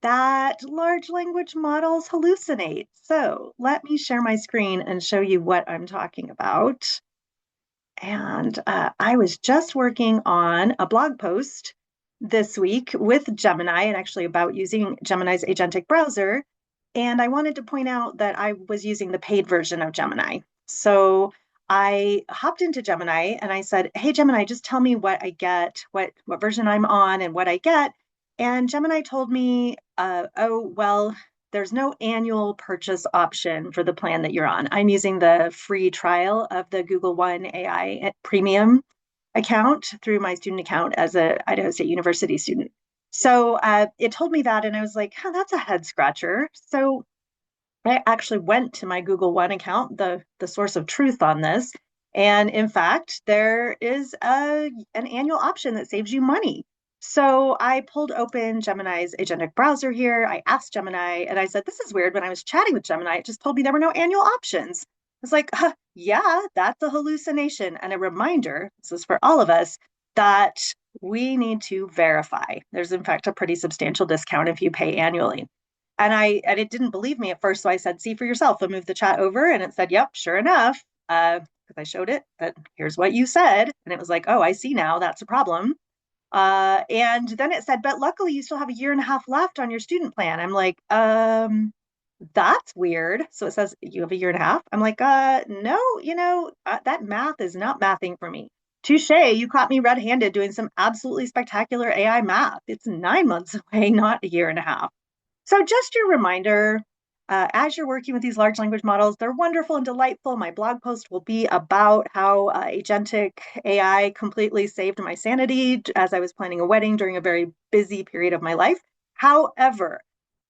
that large language models hallucinate. So let me share my screen and show you what I'm talking about. And I was just working on a blog post this week with Gemini and actually about using Gemini's agentic browser. And I wanted to point out that I was using the paid version of Gemini. So I hopped into Gemini and I said, "Hey, Gemini, just tell me what I get, what version I'm on and what I get." And Gemini told me, "Oh, well, there's no annual purchase option for the plan that you're on. I'm using the free trial of the Google One AI premium account through my student account as a Idaho State University student." So it told me that, and I was like, "Huh, that's a head scratcher." So I actually went to my Google One account, the source of truth on this. And in fact, there is an annual option that saves you money. So I pulled open Gemini's agentic browser here. I asked Gemini and I said, "This is weird." When I was chatting with Gemini, it just told me there were no annual options. I was like, yeah, that's a hallucination. And a reminder, this is for all of us, that we need to verify. There's, in fact, a pretty substantial discount if you pay annually. And it didn't believe me at first, so I said, "See for yourself." I moved the chat over, and it said, "Yep, sure enough." Because I showed it that here's what you said, and it was like, "Oh, I see now. That's a problem." And then it said, "But luckily, you still have a year and a half left on your student plan." I'm like, that's weird. So it says you have a year and a half. I'm like, no, that math is not mathing for me. Touche, you caught me red-handed doing some absolutely spectacular AI math. It's 9 months away, not a year and a half. So just your reminder, as you're working with these large language models, they're wonderful and delightful. My blog post will be about how agentic AI completely saved my sanity as I was planning a wedding during a very busy period of my life. However,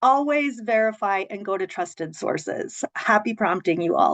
always verify and go to trusted sources. Happy prompting, you all.